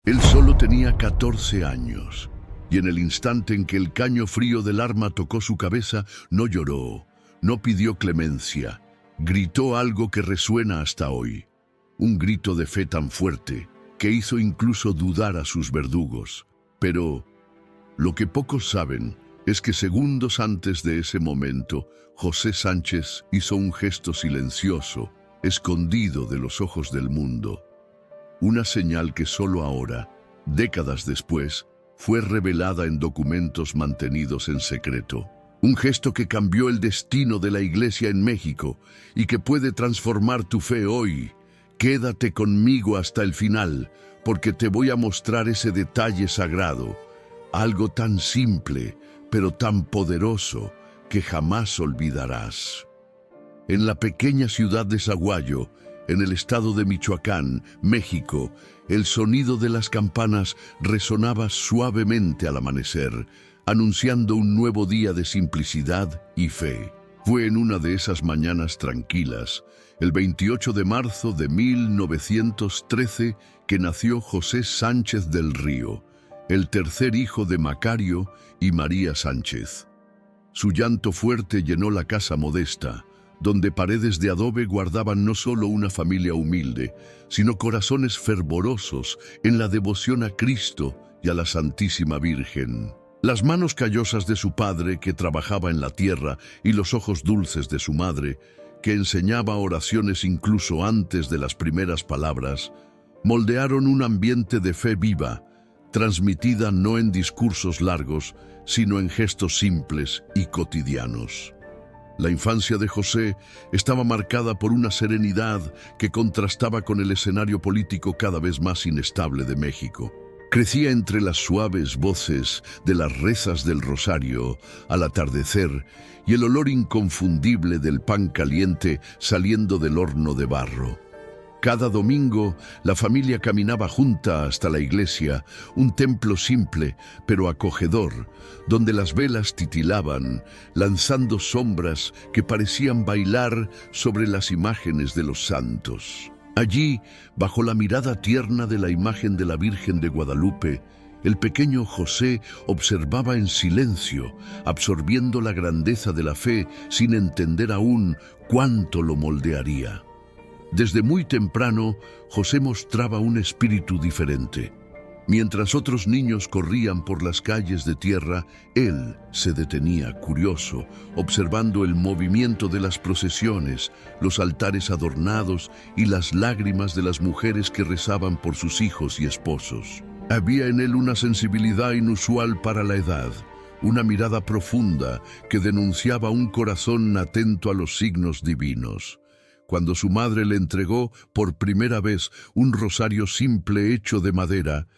Él solo tenía 14 años, y en el instante en que el caño frío del arma tocó su cabeza, no lloró, no pidió clemencia, gritó algo que resuena hasta hoy. Un grito de fe tan fuerte que hizo incluso dudar a sus verdugos. Pero lo que pocos saben es que segundos antes de ese momento, José Sánchez hizo un gesto silencioso, escondido de los ojos del mundo. Una señal que solo ahora, décadas después, fue revelada en documentos mantenidos en secreto. Un gesto que cambió el destino de la Iglesia en México y que puede transformar tu fe hoy. Quédate conmigo hasta el final, porque te voy a mostrar ese detalle sagrado, algo tan simple, pero tan poderoso, que jamás olvidarás. En la pequeña ciudad de Zaguayo, en el estado de Michoacán, México, el sonido de las campanas resonaba suavemente al amanecer, anunciando un nuevo día de simplicidad y fe. Fue en una de esas mañanas tranquilas, el 28 de marzo de 1913, que nació José Sánchez del Río, el tercer hijo de Macario y María Sánchez. Su llanto fuerte llenó la casa modesta, donde paredes de adobe guardaban no solo una familia humilde, sino corazones fervorosos en la devoción a Cristo y a la Santísima Virgen. Las manos callosas de su padre, que trabajaba en la tierra, y los ojos dulces de su madre, que enseñaba oraciones incluso antes de las primeras palabras, moldearon un ambiente de fe viva, transmitida no en discursos largos, sino en gestos simples y cotidianos. La infancia de José estaba marcada por una serenidad que contrastaba con el escenario político cada vez más inestable de México. Crecía entre las suaves voces de las rezas del rosario al atardecer y el olor inconfundible del pan caliente saliendo del horno de barro. Cada domingo, la familia caminaba junta hasta la iglesia, un templo simple pero acogedor, donde las velas titilaban, lanzando sombras que parecían bailar sobre las imágenes de los santos. Allí, bajo la mirada tierna de la imagen de la Virgen de Guadalupe, el pequeño José observaba en silencio, absorbiendo la grandeza de la fe sin entender aún cuánto lo moldearía. Desde muy temprano, José mostraba un espíritu diferente. Mientras otros niños corrían por las calles de tierra, él se detenía, curioso, observando el movimiento de las procesiones, los altares adornados y las lágrimas de las mujeres que rezaban por sus hijos y esposos. Había en él una sensibilidad inusual para la edad, una mirada profunda que denunciaba un corazón atento a los signos divinos. Cuando su madre le entregó por primera vez un rosario simple hecho de madera,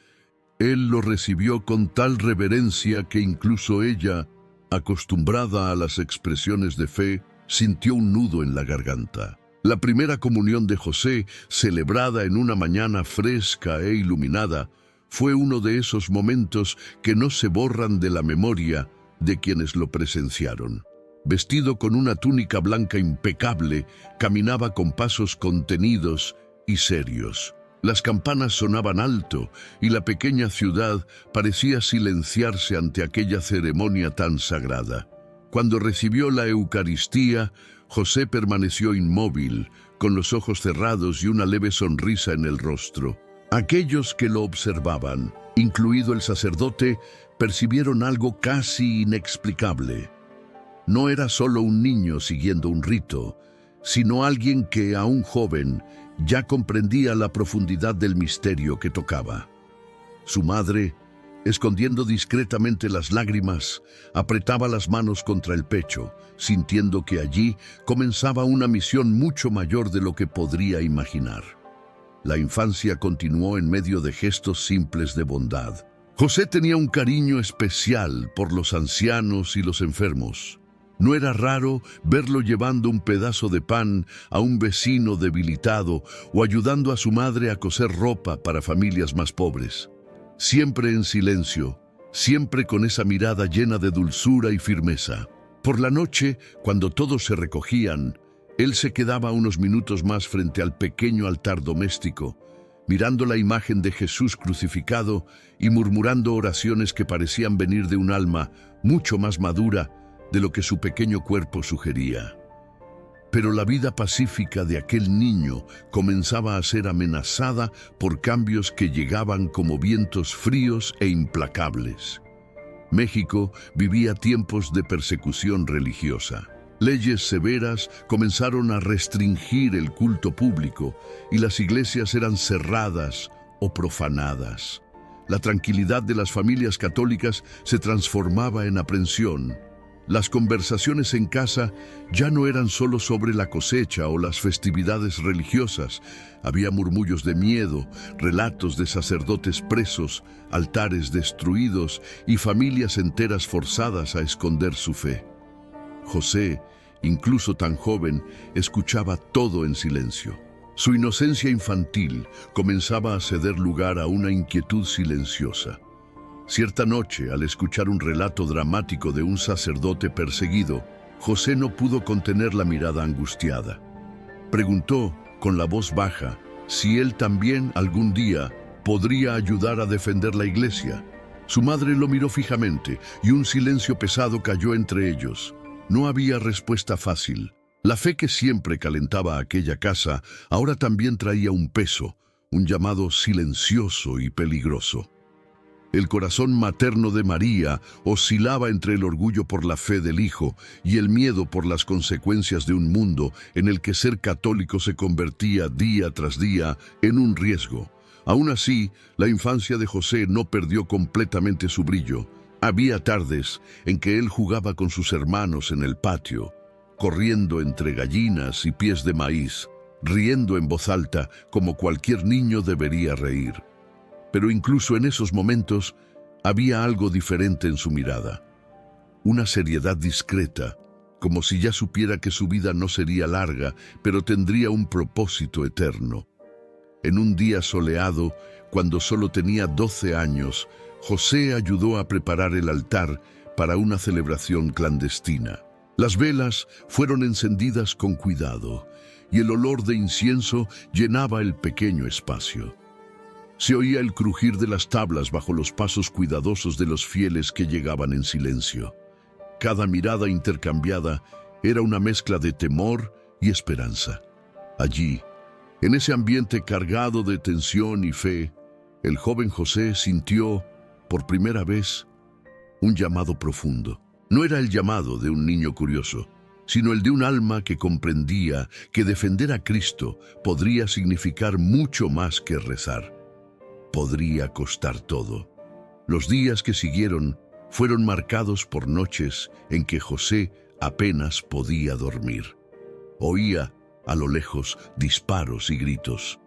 él lo recibió con tal reverencia que incluso ella, acostumbrada a las expresiones de fe, sintió un nudo en la garganta. La primera comunión de José, celebrada en una mañana fresca e iluminada, fue uno de esos momentos que no se borran de la memoria de quienes lo presenciaron. Vestido con una túnica blanca impecable, caminaba con pasos contenidos y serios. Las campanas sonaban alto y la pequeña ciudad parecía silenciarse ante aquella ceremonia tan sagrada. Cuando recibió la Eucaristía, José permaneció inmóvil, con los ojos cerrados y una leve sonrisa en el rostro. Aquellos que lo observaban, incluido el sacerdote, percibieron algo casi inexplicable. No era solo un niño siguiendo un rito, sino alguien que, aún joven, ya comprendía la profundidad del misterio que tocaba. Su madre, escondiendo discretamente las lágrimas, apretaba las manos contra el pecho, sintiendo que allí comenzaba una misión mucho mayor de lo que podría imaginar. La infancia continuó en medio de gestos simples de bondad. José tenía un cariño especial por los ancianos y los enfermos. No era raro verlo llevando un pedazo de pan a un vecino debilitado o ayudando a su madre a coser ropa para familias más pobres. Siempre en silencio, siempre con esa mirada llena de dulzura y firmeza. Por la noche, cuando todos se recogían, él se quedaba unos minutos más frente al pequeño altar doméstico, mirando la imagen de Jesús crucificado y murmurando oraciones que parecían venir de un alma mucho más madura de lo que su pequeño cuerpo sugería. Pero la vida pacífica de aquel niño comenzaba a ser amenazada por cambios que llegaban como vientos fríos e implacables. México vivía tiempos de persecución religiosa. Leyes severas comenzaron a restringir el culto público y las iglesias eran cerradas o profanadas. La tranquilidad de las familias católicas se transformaba en aprensión. Las conversaciones en casa ya no eran solo sobre la cosecha o las festividades religiosas. Había murmullos de miedo, relatos de sacerdotes presos, altares destruidos y familias enteras forzadas a esconder su fe. José, incluso tan joven, escuchaba todo en silencio. Su inocencia infantil comenzaba a ceder lugar a una inquietud silenciosa. Cierta noche, al escuchar un relato dramático de un sacerdote perseguido, José no pudo contener la mirada angustiada. Preguntó, con la voz baja, si él también algún día podría ayudar a defender la iglesia. Su madre lo miró fijamente y un silencio pesado cayó entre ellos. No había respuesta fácil. La fe que siempre calentaba aquella casa ahora también traía un peso, un llamado silencioso y peligroso. El corazón materno de María oscilaba entre el orgullo por la fe del Hijo y el miedo por las consecuencias de un mundo en el que ser católico se convertía día tras día en un riesgo. Aún así, la infancia de José no perdió completamente su brillo. Había tardes en que él jugaba con sus hermanos en el patio, corriendo entre gallinas y pies de maíz, riendo en voz alta como cualquier niño debería reír. Pero incluso en esos momentos había algo diferente en su mirada. Una seriedad discreta, como si ya supiera que su vida no sería larga, pero tendría un propósito eterno. En un día soleado, cuando solo tenía 12 años, José ayudó a preparar el altar para una celebración clandestina. Las velas fueron encendidas con cuidado, y el olor de incienso llenaba el pequeño espacio. Se oía el crujir de las tablas bajo los pasos cuidadosos de los fieles que llegaban en silencio. Cada mirada intercambiada era una mezcla de temor y esperanza. Allí, en ese ambiente cargado de tensión y fe, el joven José sintió, por primera vez, un llamado profundo. No era el llamado de un niño curioso, sino el de un alma que comprendía que defender a Cristo podría significar mucho más que rezar. Podría costar todo. Los días que siguieron fueron marcados por noches en que José apenas podía dormir. Oía, a lo lejos, disparos y gritos.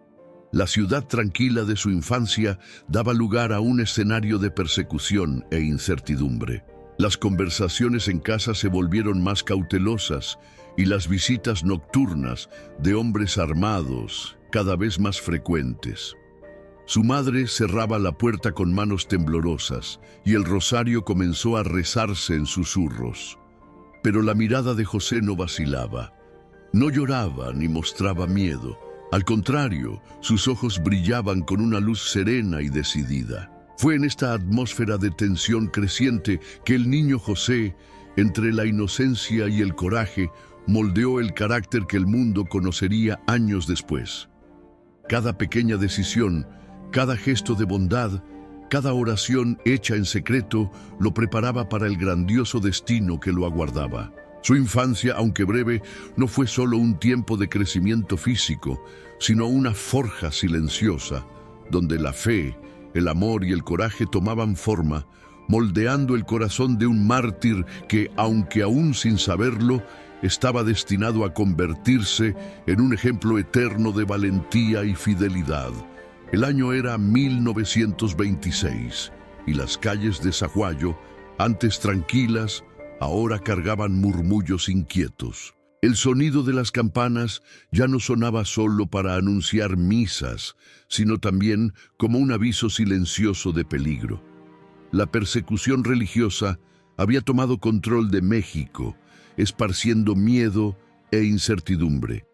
La ciudad tranquila de su infancia daba lugar a un escenario de persecución e incertidumbre. Las conversaciones en casa se volvieron más cautelosas y las visitas nocturnas de hombres armados cada vez más frecuentes. Su madre cerraba la puerta con manos temblorosas y el rosario comenzó a rezarse en susurros. Pero la mirada de José no vacilaba. No lloraba ni mostraba miedo. Al contrario, sus ojos brillaban con una luz serena y decidida. Fue en esta atmósfera de tensión creciente que el niño José, entre la inocencia y el coraje, moldeó el carácter que el mundo conocería años después. Cada pequeña decisión, cada gesto de bondad, cada oración hecha en secreto lo preparaba para el grandioso destino que lo aguardaba. Su infancia, aunque breve, no fue solo un tiempo de crecimiento físico, sino una forja silenciosa, donde la fe, el amor y el coraje tomaban forma, moldeando el corazón de un mártir que, aunque aún sin saberlo, estaba destinado a convertirse en un ejemplo eterno de valentía y fidelidad. El año era 1926 y las calles de Zaguayo, antes tranquilas, ahora cargaban murmullos inquietos. El sonido de las campanas ya no sonaba solo para anunciar misas, sino también como un aviso silencioso de peligro. La persecución religiosa había tomado control de México, esparciendo miedo e incertidumbre.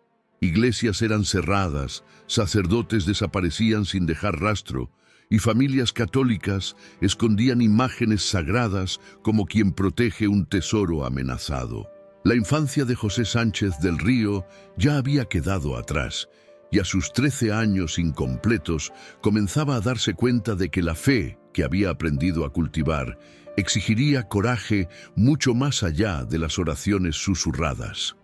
Iglesias eran cerradas, sacerdotes desaparecían sin dejar rastro, y familias católicas escondían imágenes sagradas como quien protege un tesoro amenazado. La infancia de José Sánchez del Río ya había quedado atrás, y a sus 13 años incompletos comenzaba a darse cuenta de que la fe que había aprendido a cultivar exigiría coraje mucho más allá de las oraciones susurradas.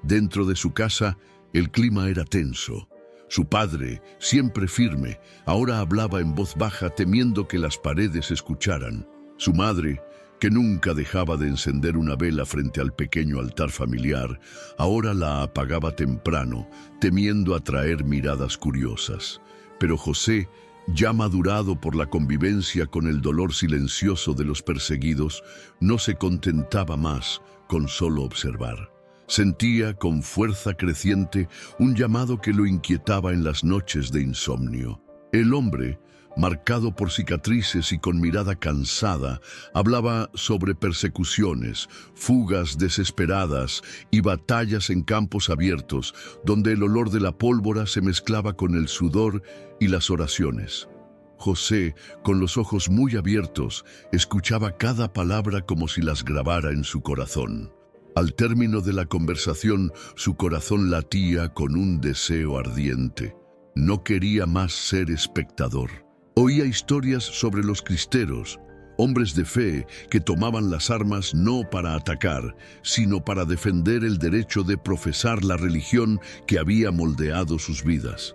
Dentro de su casa, el clima era tenso. Su padre, siempre firme, ahora hablaba en voz baja temiendo que las paredes escucharan. Su madre, que nunca dejaba de encender una vela frente al pequeño altar familiar, ahora la apagaba temprano, temiendo atraer miradas curiosas. Pero José, ya madurado por la convivencia con el dolor silencioso de los perseguidos, no se contentaba más con solo observar. Sentía con fuerza creciente un llamado que lo inquietaba en las noches de insomnio. El hombre, marcado por cicatrices y con mirada cansada, hablaba sobre persecuciones, fugas desesperadas y batallas en campos abiertos, donde el olor de la pólvora se mezclaba con el sudor y las oraciones. José, con los ojos muy abiertos, escuchaba cada palabra como si las grabara en su corazón. Al término de la conversación, su corazón latía con un deseo ardiente. No quería más ser espectador. Oía historias sobre los cristeros, hombres de fe que tomaban las armas no para atacar, sino para defender el derecho de profesar la religión que había moldeado sus vidas.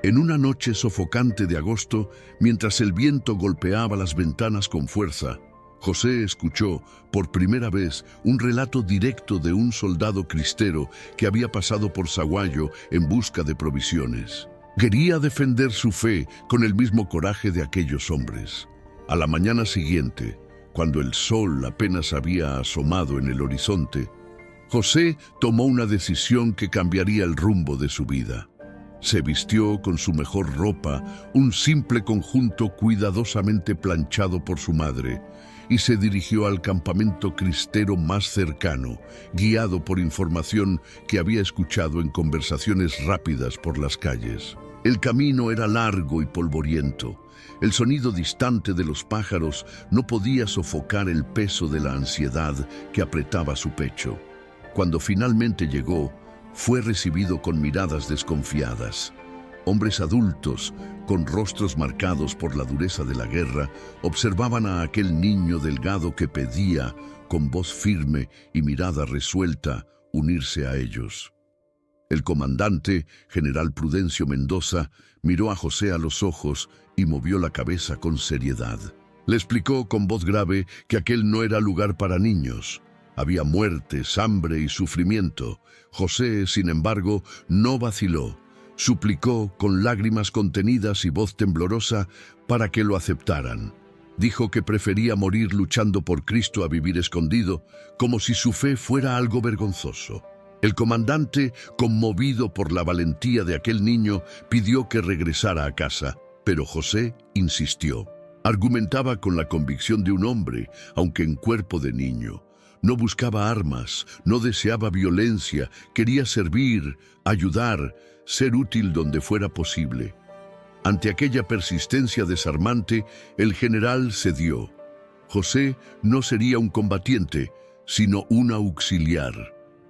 En una noche sofocante de agosto, mientras el viento golpeaba las ventanas con fuerza, José escuchó por primera vez un relato directo de un soldado cristero que había pasado por Sahuayo en busca de provisiones. Quería defender su fe con el mismo coraje de aquellos hombres. A la mañana siguiente, cuando el sol apenas había asomado en el horizonte, José tomó una decisión que cambiaría el rumbo de su vida. Se vistió con su mejor ropa, un simple conjunto cuidadosamente planchado por su madre, y se dirigió al campamento cristero más cercano, guiado por información que había escuchado en conversaciones rápidas por las calles. El camino era largo y polvoriento. El sonido distante de los pájaros no podía sofocar el peso de la ansiedad que apretaba su pecho. Cuando finalmente llegó, fue recibido con miradas desconfiadas. Hombres adultos, con rostros marcados por la dureza de la guerra, observaban a aquel niño delgado que pedía, con voz firme y mirada resuelta, unirse a ellos. El comandante, general Prudencio Mendoza, miró a José a los ojos y movió la cabeza con seriedad. Le explicó con voz grave que aquel no era lugar para niños. Había muertes, hambre y sufrimiento. José, sin embargo, no vaciló. Suplicó con lágrimas contenidas y voz temblorosa para que lo aceptaran. Dijo que prefería morir luchando por Cristo a vivir escondido, como si su fe fuera algo vergonzoso. El comandante, conmovido por la valentía de aquel niño, pidió que regresara a casa, pero José insistió. Argumentaba con la convicción de un hombre, aunque en cuerpo de niño. No buscaba armas, no deseaba violencia, quería servir, ayudar, ser útil donde fuera posible. Ante aquella persistencia desarmante, el general cedió. José no sería un combatiente, sino un auxiliar.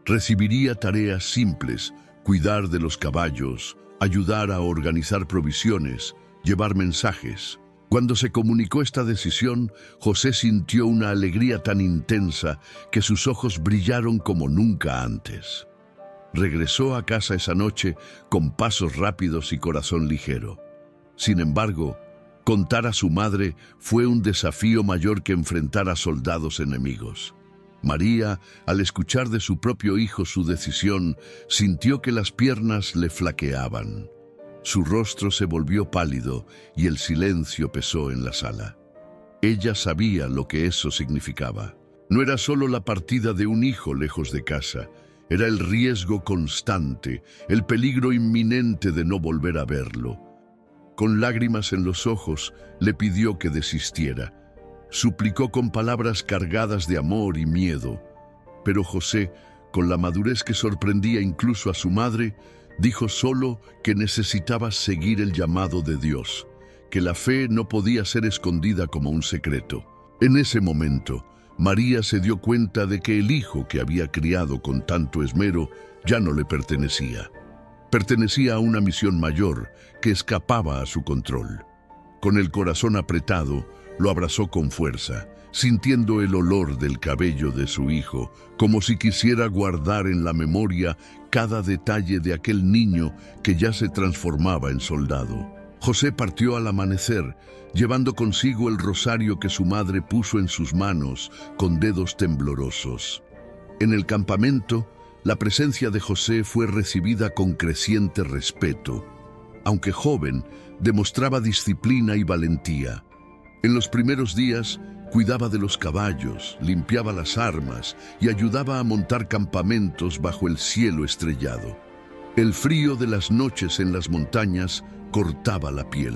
Recibiría tareas simples, cuidar de los caballos, ayudar a organizar provisiones, llevar mensajes. Cuando se comunicó esta decisión, José sintió una alegría tan intensa que sus ojos brillaron como nunca antes. Regresó a casa esa noche con pasos rápidos y corazón ligero. Sin embargo, contar a su madre fue un desafío mayor que enfrentar a soldados enemigos. María, al escuchar de su propio hijo su decisión, sintió que las piernas le flaqueaban. Su rostro se volvió pálido y el silencio pesó en la sala. Ella sabía lo que eso significaba. No era solo la partida de un hijo lejos de casa, era el riesgo constante, el peligro inminente de no volver a verlo. Con lágrimas en los ojos, le pidió que desistiera. Suplicó con palabras cargadas de amor y miedo, pero José, con la madurez que sorprendía incluso a su madre, dijo solo que necesitaba seguir el llamado de Dios, que la fe no podía ser escondida como un secreto. En ese momento, María se dio cuenta de que el hijo que había criado con tanto esmero ya no le pertenecía. Pertenecía a una misión mayor que escapaba a su control. Con el corazón apretado, lo abrazó con fuerza, sintiendo el olor del cabello de su hijo, como si quisiera guardar en la memoria cada detalle de aquel niño que ya se transformaba en soldado. José partió al amanecer, llevando consigo el rosario que su madre puso en sus manos con dedos temblorosos. En el campamento, la presencia de José fue recibida con creciente respeto. Aunque joven, demostraba disciplina y valentía. En los primeros días, cuidaba de los caballos, limpiaba las armas y ayudaba a montar campamentos bajo el cielo estrellado. El frío de las noches en las montañas cortaba la piel,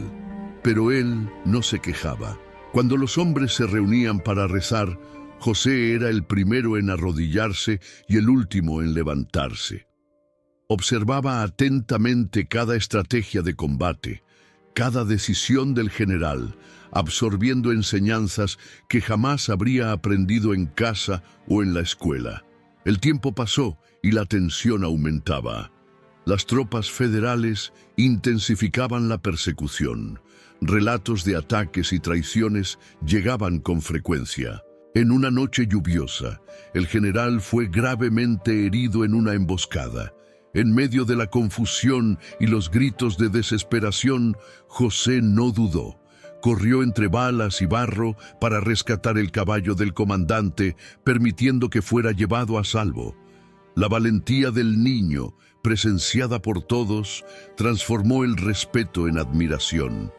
pero él no se quejaba. Cuando los hombres se reunían para rezar, José era el primero en arrodillarse y el último en levantarse. Observaba atentamente cada estrategia de combate, cada decisión del general, absorbiendo enseñanzas que jamás habría aprendido en casa o en la escuela. El tiempo pasó y la tensión aumentaba. Las tropas federales intensificaban la persecución. Relatos de ataques y traiciones llegaban con frecuencia. En una noche lluviosa, el general fue gravemente herido en una emboscada. En medio de la confusión y los gritos de desesperación, José no dudó. Corrió entre balas y barro para rescatar el caballo del comandante, permitiendo que fuera llevado a salvo. La valentía del niño, presenciada por todos, transformó el respeto en admiración.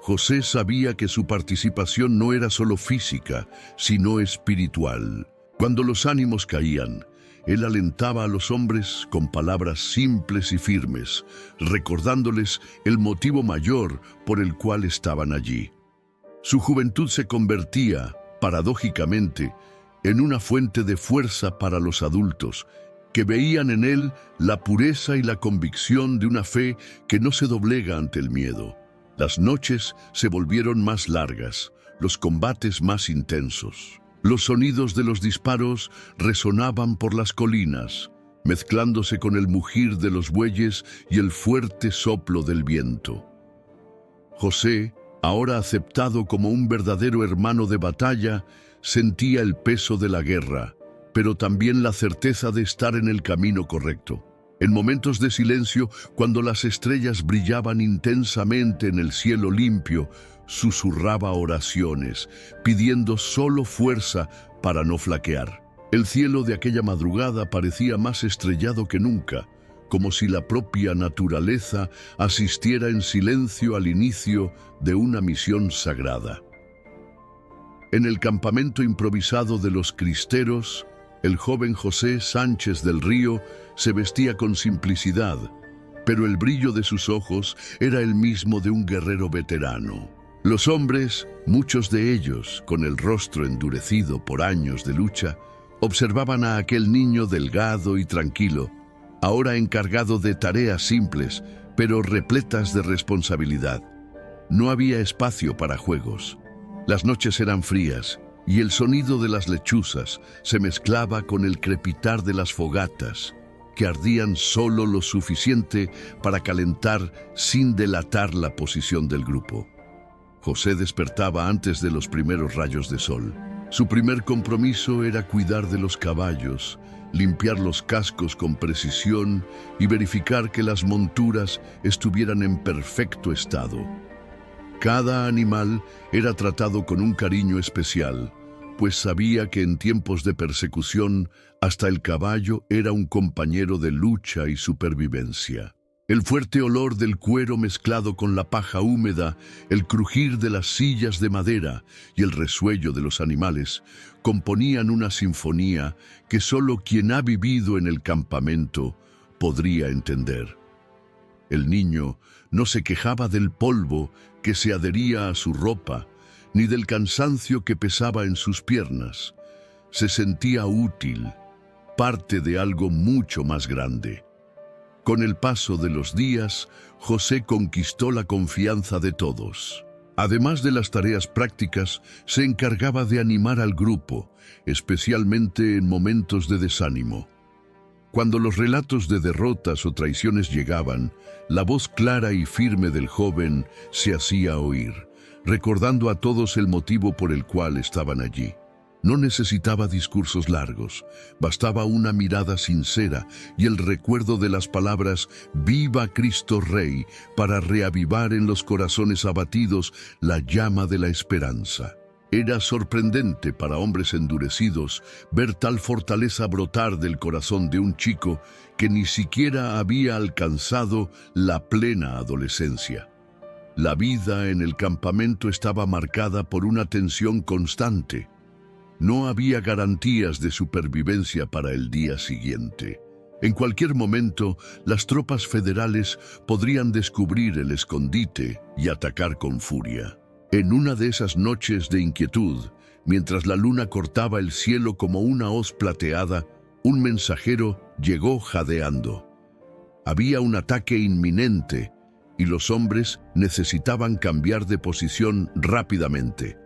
José sabía que su participación no era solo física, sino espiritual. Cuando los ánimos caían, él alentaba a los hombres con palabras simples y firmes, recordándoles el motivo mayor por el cual estaban allí. Su juventud se convertía, paradójicamente, en una fuente de fuerza para los adultos, que veían en él la pureza y la convicción de una fe que no se doblega ante el miedo. Las noches se volvieron más largas, los combates más intensos. Los sonidos de los disparos resonaban por las colinas, mezclándose con el mugir de los bueyes y el fuerte soplo del viento. José, ahora aceptado como un verdadero hermano de batalla, sentía el peso de la guerra, pero también la certeza de estar en el camino correcto. En momentos de silencio, cuando las estrellas brillaban intensamente en el cielo limpio, susurraba oraciones, pidiendo solo fuerza para no flaquear. El cielo de aquella madrugada parecía más estrellado que nunca, como si la propia naturaleza asistiera en silencio al inicio de una misión sagrada. En el campamento improvisado de los cristeros, el joven José Sánchez del Río se vestía con simplicidad, pero el brillo de sus ojos era el mismo de un guerrero veterano. Los hombres, muchos de ellos con el rostro endurecido por años de lucha, observaban a aquel niño delgado y tranquilo, ahora encargado de tareas simples, pero repletas de responsabilidad. No había espacio para juegos. Las noches eran frías, y el sonido de las lechuzas se mezclaba con el crepitar de las fogatas, que ardían solo lo suficiente para calentar sin delatar la posición del grupo. José despertaba antes de los primeros rayos de sol. Su primer compromiso era cuidar de los caballos, limpiar los cascos con precisión y verificar que las monturas estuvieran en perfecto estado. Cada animal era tratado con un cariño especial, pues sabía que en tiempos de persecución, hasta el caballo era un compañero de lucha y supervivencia. El fuerte olor del cuero mezclado con la paja húmeda, el crujir de las sillas de madera y el resuello de los animales componían una sinfonía que solo quien ha vivido en el campamento podría entender. El niño no se quejaba del polvo que se adhería a su ropa, ni del cansancio que pesaba en sus piernas. Se sentía útil, parte de algo mucho más grande. Con el paso de los días, José conquistó la confianza de todos. Además de las tareas prácticas, se encargaba de animar al grupo, especialmente en momentos de desánimo. Cuando los relatos de derrotas o traiciones llegaban, la voz clara y firme del joven se hacía oír, recordando a todos el motivo por el cual estaban allí. No necesitaba discursos largos, bastaba una mirada sincera y el recuerdo de las palabras «Viva Cristo Rey» para reavivar en los corazones abatidos la llama de la esperanza. Era sorprendente para hombres endurecidos ver tal fortaleza brotar del corazón de un chico que ni siquiera había alcanzado la plena adolescencia. La vida en el campamento estaba marcada por una tensión constante. No había garantías de supervivencia para el día siguiente. En cualquier momento, las tropas federales podrían descubrir el escondite y atacar con furia. En una de esas noches de inquietud, mientras la luna cortaba el cielo como una hoz plateada, un mensajero llegó jadeando. Había un ataque inminente y los hombres necesitaban cambiar de posición rápidamente.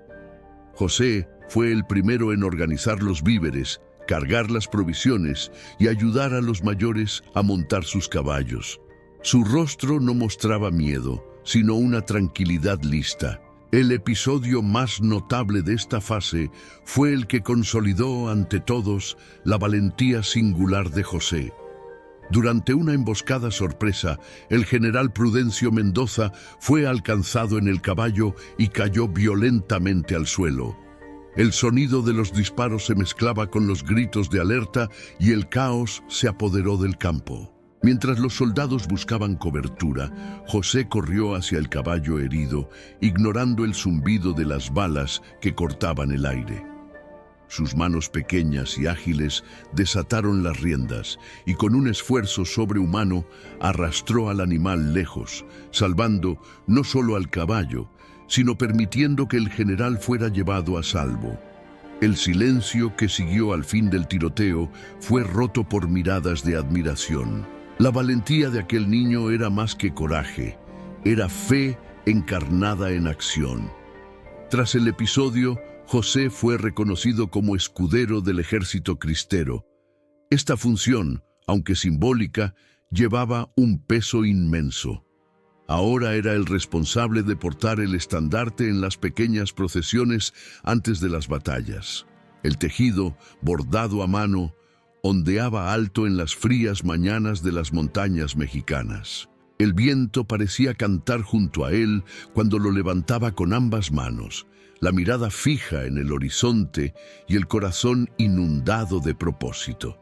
José fue el primero en organizar los víveres, cargar las provisiones y ayudar a los mayores a montar sus caballos. Su rostro no mostraba miedo, sino una tranquilidad lista. El episodio más notable de esta fase fue el que consolidó ante todos la valentía singular de José. Durante una emboscada sorpresa, el general Prudencio Mendoza fue alcanzado en el caballo y cayó violentamente al suelo. El sonido de los disparos se mezclaba con los gritos de alerta y el caos se apoderó del campo. Mientras los soldados buscaban cobertura, José corrió hacia el caballo herido, ignorando el zumbido de las balas que cortaban el aire. Sus manos pequeñas y ágiles desataron las riendas y con un esfuerzo sobrehumano arrastró al animal lejos, salvando no solo al caballo, sino permitiendo que el general fuera llevado a salvo. El silencio que siguió al fin del tiroteo fue roto por miradas de admiración. La valentía de aquel niño era más que coraje, era fe encarnada en acción. Tras el episodio, José fue reconocido como escudero del ejército cristero. Esta función, aunque simbólica, llevaba un peso inmenso. Ahora era el responsable de portar el estandarte en las pequeñas procesiones antes de las batallas. El tejido, bordado a mano, ondeaba alto en las frías mañanas de las montañas mexicanas. El viento parecía cantar junto a él cuando lo levantaba con ambas manos, la mirada fija en el horizonte y el corazón inundado de propósito.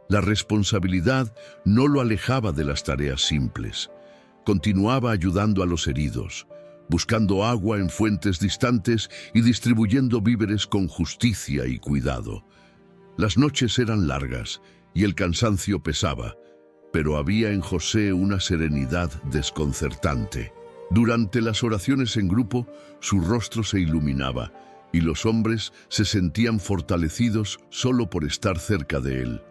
La responsabilidad no lo alejaba de las tareas simples. Continuaba ayudando a los heridos, buscando agua en fuentes distantes y distribuyendo víveres con justicia y cuidado. Las noches eran largas y el cansancio pesaba, pero había en José una serenidad desconcertante. Durante las oraciones en grupo, su rostro se iluminaba y los hombres se sentían fortalecidos solo por estar cerca de él.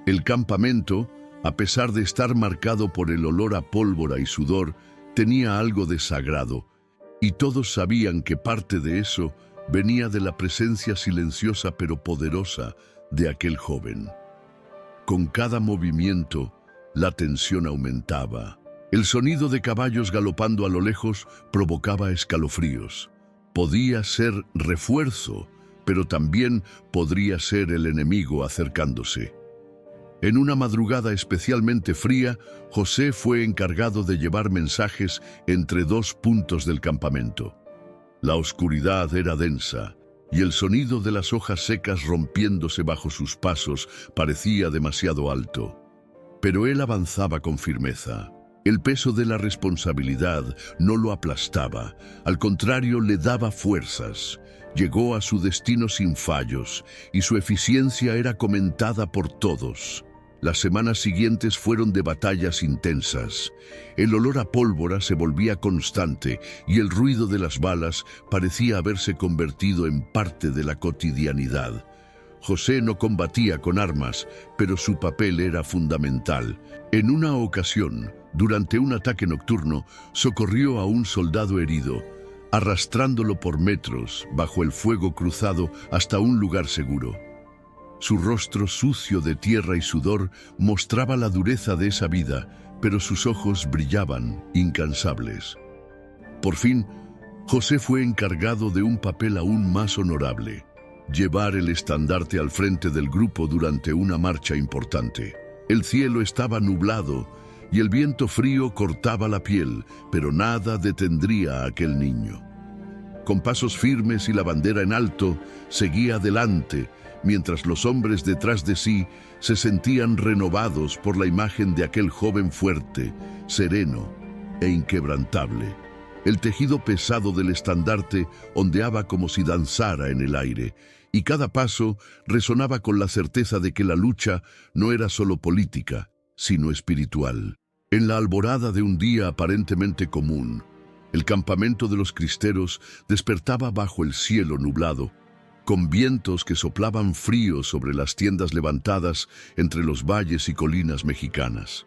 El campamento, a pesar de estar marcado por el olor a pólvora y sudor, tenía algo de sagrado, y todos sabían que parte de eso venía de la presencia silenciosa pero poderosa de aquel joven. Con cada movimiento, la tensión aumentaba. El sonido de caballos galopando a lo lejos provocaba escalofríos. Podía ser refuerzo, pero también podría ser el enemigo acercándose. En una madrugada especialmente fría, José fue encargado de llevar mensajes entre dos puntos del campamento. La oscuridad era densa, y el sonido de las hojas secas rompiéndose bajo sus pasos parecía demasiado alto. Pero él avanzaba con firmeza. El peso de la responsabilidad no lo aplastaba, al contrario, le daba fuerzas. Llegó a su destino sin fallos, y su eficiencia era comentada por todos. Las semanas siguientes fueron de batallas intensas. El olor a pólvora se volvía constante y el ruido de las balas parecía haberse convertido en parte de la cotidianidad. José no combatía con armas, pero su papel era fundamental. En una ocasión, durante un ataque nocturno, socorrió a un soldado herido, arrastrándolo por metros bajo el fuego cruzado hasta un lugar seguro. Su rostro sucio de tierra y sudor mostraba la dureza de esa vida, pero sus ojos brillaban, incansables. Por fin, José fue encargado de un papel aún más honorable: llevar el estandarte al frente del grupo durante una marcha importante. El cielo estaba nublado y el viento frío cortaba la piel, pero nada detendría a aquel niño. Con pasos firmes y la bandera en alto, seguía adelante, mientras los hombres detrás de sí se sentían renovados por la imagen de aquel joven fuerte, sereno e inquebrantable. El tejido pesado del estandarte ondeaba como si danzara en el aire, y cada paso resonaba con la certeza de que la lucha no era solo política, sino espiritual. En la alborada de un día aparentemente común, el campamento de los cristeros despertaba bajo el cielo nublado, con vientos que soplaban frío sobre las tiendas levantadas entre los valles y colinas mexicanas.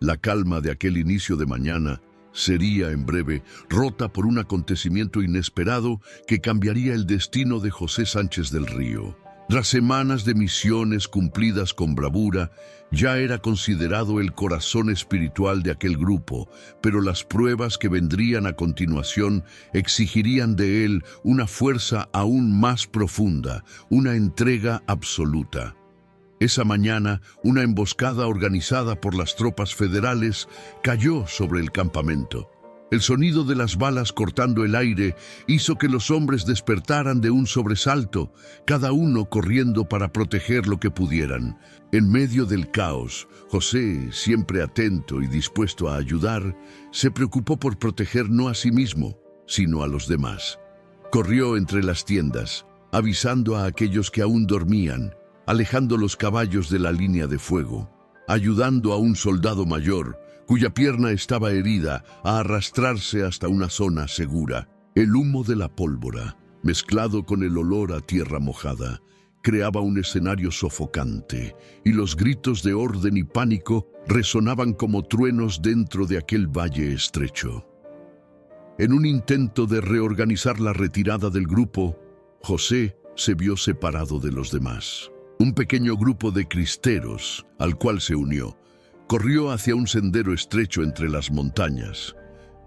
La calma de aquel inicio de mañana sería en breve rota por un acontecimiento inesperado que cambiaría el destino de José Sánchez del Río. Tras semanas de misiones cumplidas con bravura, ya era considerado el corazón espiritual de aquel grupo, pero las pruebas que vendrían a continuación exigirían de él una fuerza aún más profunda, una entrega absoluta. Esa mañana, una emboscada organizada por las tropas federales cayó sobre el campamento. El sonido de las balas cortando el aire hizo que los hombres despertaran de un sobresalto, cada uno corriendo para proteger lo que pudieran. En medio del caos, José, siempre atento y dispuesto a ayudar, se preocupó por proteger no a sí mismo, sino a los demás. Corrió entre las tiendas, avisando a aquellos que aún dormían, alejando los caballos de la línea de fuego, ayudando a un soldado mayor, cuya pierna estaba herida, a arrastrarse hasta una zona segura. El humo de la pólvora, mezclado con el olor a tierra mojada, creaba un escenario sofocante, y los gritos de orden y pánico resonaban como truenos dentro de aquel valle estrecho. En un intento de reorganizar la retirada del grupo, José se vio separado de los demás. Un pequeño grupo de cristeros, al cual se unió, corrió hacia un sendero estrecho entre las montañas,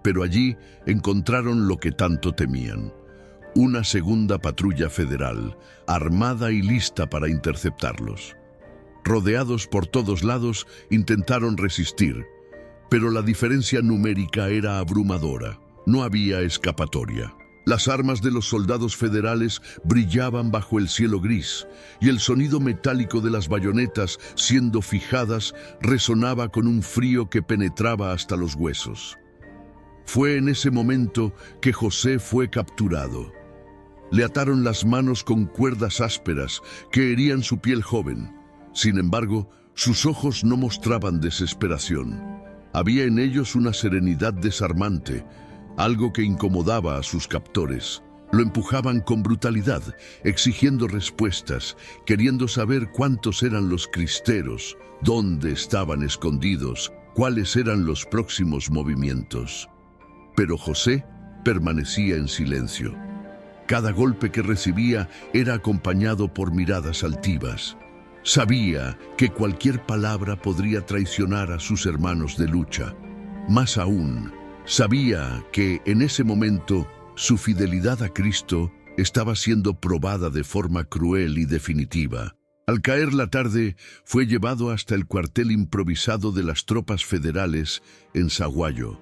pero allí encontraron lo que tanto temían: una segunda patrulla federal, armada y lista para interceptarlos. Rodeados por todos lados, intentaron resistir, pero la diferencia numérica era abrumadora. No había escapatoria. Las armas de los soldados federales brillaban bajo el cielo gris, y el sonido metálico de las bayonetas, siendo fijadas, resonaba con un frío que penetraba hasta los huesos. Fue en ese momento que José fue capturado. Le ataron las manos con cuerdas ásperas que herían su piel joven. Sin embargo, sus ojos no mostraban desesperación. Había en ellos una serenidad desarmante, algo que incomodaba a sus captores. Lo empujaban con brutalidad, exigiendo respuestas, queriendo saber cuántos eran los cristeros, dónde estaban escondidos, cuáles eran los próximos movimientos. Pero José permanecía en silencio. Cada golpe que recibía era acompañado por miradas altivas. Sabía que cualquier palabra podría traicionar a sus hermanos de lucha. Más aún, sabía que en ese momento su fidelidad a Cristo estaba siendo probada de forma cruel y definitiva. Al caer la tarde, fue llevado hasta el cuartel improvisado de las tropas federales en Sahuayo.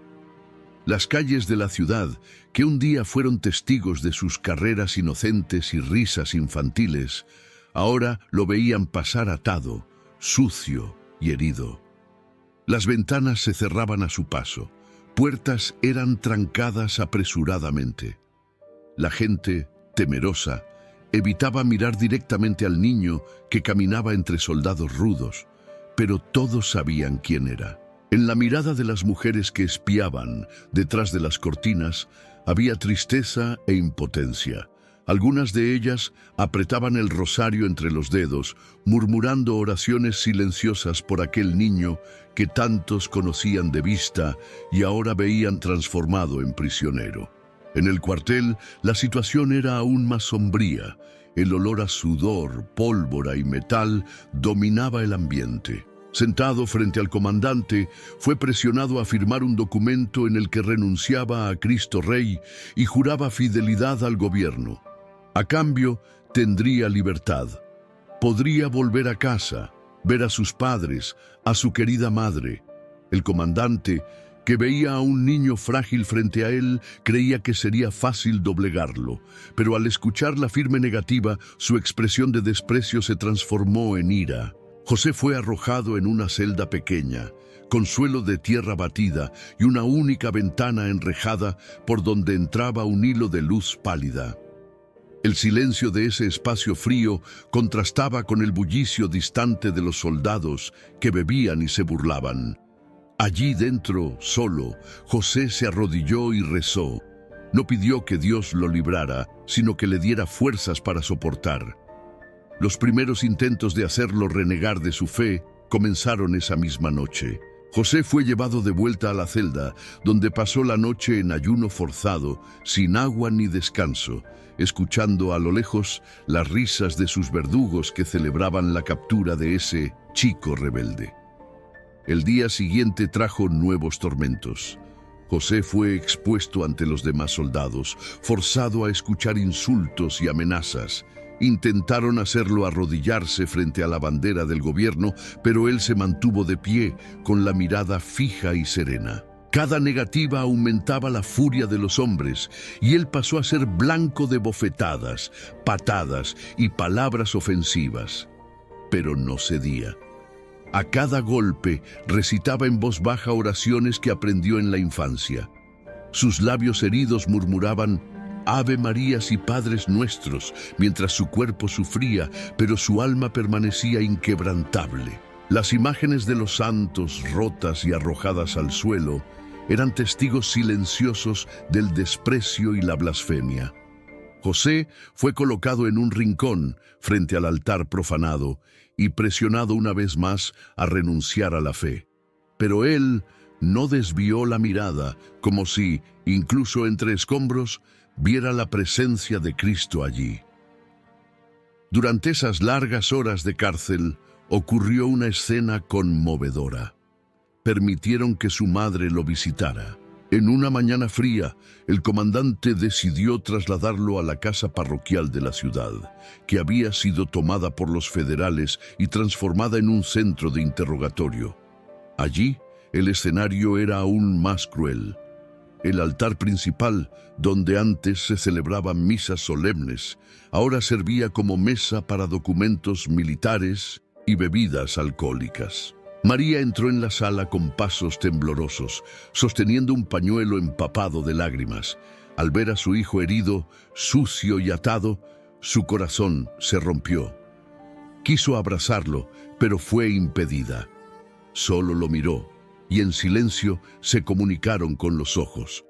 Las calles de la ciudad, que un día fueron testigos de sus carreras inocentes y risas infantiles, ahora lo veían pasar atado, sucio y herido. Las ventanas se cerraban a su paso. Puertas eran trancadas apresuradamente. La gente, temerosa, evitaba mirar directamente al niño que caminaba entre soldados rudos, pero todos sabían quién era. En la mirada de las mujeres que espiaban detrás de las cortinas había tristeza e impotencia, Algunas de ellas apretaban el rosario entre los dedos, murmurando oraciones silenciosas por aquel niño que tantos conocían de vista y ahora veían transformado en prisionero. En el cuartel, la situación era aún más sombría. El olor a sudor, pólvora y metal dominaba el ambiente. Sentado frente al comandante, fue presionado a firmar un documento en el que renunciaba a Cristo Rey y juraba fidelidad al gobierno. A cambio, tendría libertad. Podría volver a casa, ver a sus padres, a su querida madre. El comandante, que veía a un niño frágil frente a él, creía que sería fácil doblegarlo, pero al escuchar la firme negativa, su expresión de desprecio se transformó en ira. José fue arrojado en una celda pequeña, con suelo de tierra batida y una única ventana enrejada por donde entraba un hilo de luz pálida. El silencio de ese espacio frío contrastaba con el bullicio distante de los soldados que bebían y se burlaban. Allí dentro, solo, José se arrodilló y rezó. No pidió que Dios lo librara, sino que le diera fuerzas para soportar. Los primeros intentos de hacerlo renegar de su fe comenzaron esa misma noche. José fue llevado de vuelta a la celda, donde pasó la noche en ayuno forzado, sin agua ni descanso, escuchando a lo lejos las risas de sus verdugos que celebraban la captura de ese chico rebelde. El día siguiente trajo nuevos tormentos. José fue expuesto ante los demás soldados, forzado a escuchar insultos y amenazas. Intentaron hacerlo arrodillarse frente a la bandera del gobierno, pero él se mantuvo de pie, con la mirada fija y serena. Cada negativa aumentaba la furia de los hombres, y él pasó a ser blanco de bofetadas, patadas y palabras ofensivas. Pero no cedía. A cada golpe recitaba en voz baja oraciones que aprendió en la infancia. Sus labios heridos murmuraban Ave Marías y Padres Nuestros, mientras su cuerpo sufría, pero su alma permanecía inquebrantable. Las imágenes de los santos, rotas y arrojadas al suelo, eran testigos silenciosos del desprecio y la blasfemia. José fue colocado en un rincón frente al altar profanado y presionado una vez más a renunciar a la fe. Pero él no desvió la mirada, como si, incluso entre escombros, viera la presencia de Cristo allí. Durante esas largas horas de cárcel, ocurrió una escena conmovedora. Permitieron que su madre lo visitara. En una mañana fría, el comandante decidió trasladarlo a la casa parroquial de la ciudad, que había sido tomada por los federales y transformada en un centro de interrogatorio. Allí, el escenario era aún más cruel. El altar principal, donde antes se celebraban misas solemnes, ahora servía como mesa para documentos militares y bebidas alcohólicas. María entró en la sala con pasos temblorosos, sosteniendo un pañuelo empapado de lágrimas. Al ver a su hijo herido, sucio y atado, su corazón se rompió. Quiso abrazarlo, pero fue impedida. Solo lo miró, y en silencio se comunicaron con los ojos.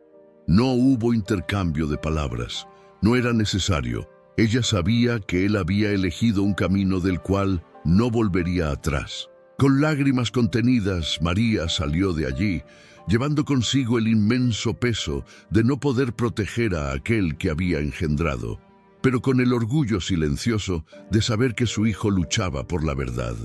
No hubo intercambio de palabras. No era necesario. Ella sabía que él había elegido un camino del cual no volvería atrás. Con lágrimas contenidas, María salió de allí, llevando consigo el inmenso peso de no poder proteger a aquel que había engendrado, pero con el orgullo silencioso de saber que su hijo luchaba por la verdad.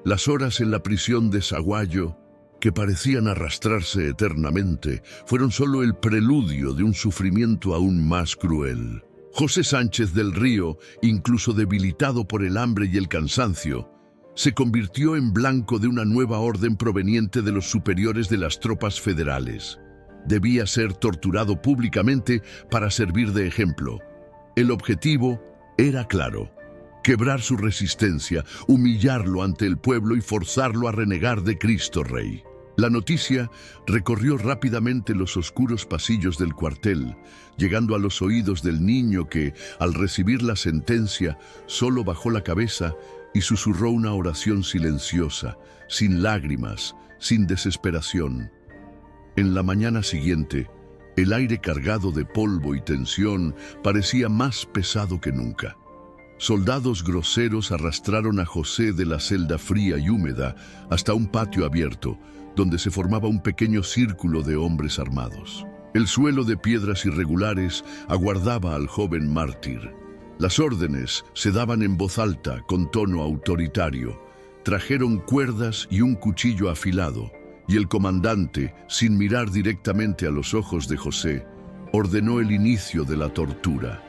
Las horas en la prisión de Saguayo, que parecían arrastrarse eternamente, fueron solo el preludio de un sufrimiento aún más cruel. José Sánchez del Río, incluso debilitado por el hambre y el cansancio, se convirtió en blanco de una nueva orden proveniente de los superiores de las tropas federales. Debía ser torturado públicamente para servir de ejemplo. El objetivo era claro: quebrar su resistencia, humillarlo ante el pueblo y forzarlo a renegar de Cristo Rey. La noticia recorrió rápidamente los oscuros pasillos del cuartel, llegando a los oídos del niño que, al recibir la sentencia, solo bajó la cabeza y susurró una oración silenciosa, sin lágrimas, sin desesperación. En la mañana siguiente, El aire cargado de polvo y tensión parecía más pesado que nunca. Soldados groseros arrastraron a José de la celda fría y húmeda hasta un patio abierto, donde se formaba un pequeño círculo de hombres armados. El suelo de piedras irregulares aguardaba al joven mártir. Las órdenes se daban en voz alta, con tono autoritario. Trajeron cuerdas y un cuchillo afilado, y el comandante, sin mirar directamente a los ojos de José, ordenó el inicio de la tortura.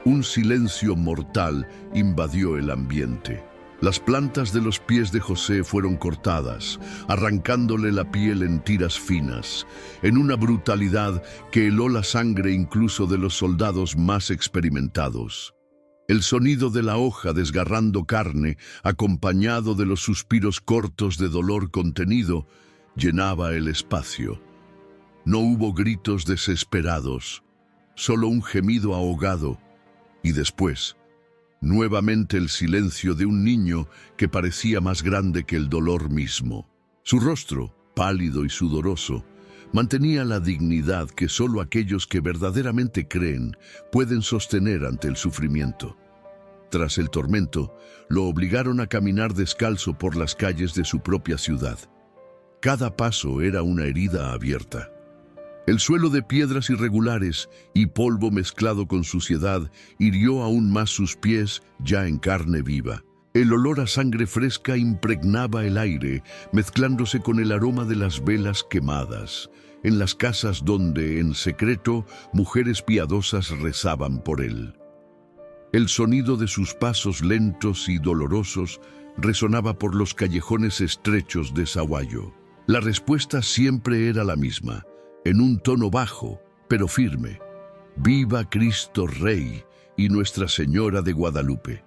Un silencio mortal invadió el ambiente. Las plantas de los pies de José fueron cortadas, arrancándole la piel en tiras finas, en una brutalidad que heló la sangre incluso de los soldados más experimentados. El sonido de la hoja desgarrando carne, acompañado de los suspiros cortos de dolor contenido, llenaba el espacio. No hubo gritos desesperados, solo un gemido ahogado, y después, nuevamente el silencio de un niño que parecía más grande que el dolor mismo. Su rostro, pálido y sudoroso, mantenía la dignidad que solo aquellos que verdaderamente creen pueden sostener ante el sufrimiento. Tras el tormento, lo obligaron a caminar descalzo por las calles de su propia ciudad. Cada paso era una herida abierta. El suelo de piedras irregulares y polvo mezclado con suciedad hirió aún más sus pies ya en carne viva. El olor a sangre fresca impregnaba el aire, mezclándose con el aroma de las velas quemadas, en las casas donde, en secreto, mujeres piadosas rezaban por él. El sonido de sus pasos lentos y dolorosos resonaba por los callejones estrechos de Sahuayo. La respuesta siempre era la misma, en un tono bajo, pero firme: «Viva Cristo Rey y Nuestra Señora de Guadalupe».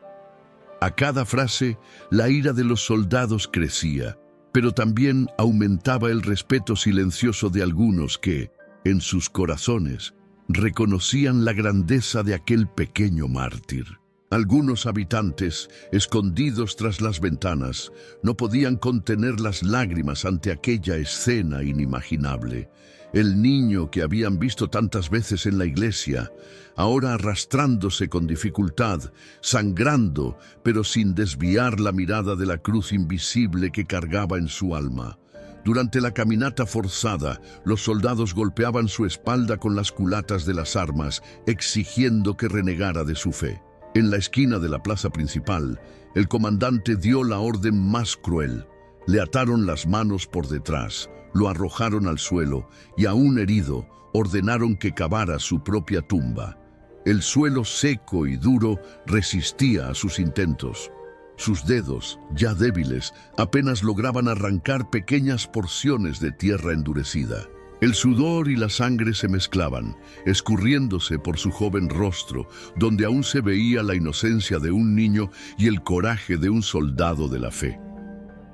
A cada frase, la ira de los soldados crecía, pero también aumentaba el respeto silencioso de algunos que, en sus corazones, reconocían la grandeza de aquel pequeño mártir. Algunos habitantes, escondidos tras las ventanas, no podían contener las lágrimas ante aquella escena inimaginable. El niño que habían visto tantas veces en la iglesia, ahora arrastrándose con dificultad, sangrando, pero sin desviar la mirada de la cruz invisible que cargaba en su alma. Durante la caminata forzada, los soldados golpeaban su espalda con las culatas de las armas, exigiendo que renegara de su fe. En la esquina de la plaza principal, el comandante dio la orden más cruel. Le ataron las manos por detrás, lo arrojaron al suelo y, aún herido, ordenaron que cavara su propia tumba. El suelo seco y duro resistía a sus intentos. Sus dedos, ya débiles, apenas lograban arrancar pequeñas porciones de tierra endurecida. El sudor y la sangre se mezclaban, escurriéndose por su joven rostro, donde aún se veía la inocencia de un niño y el coraje de un soldado de la fe.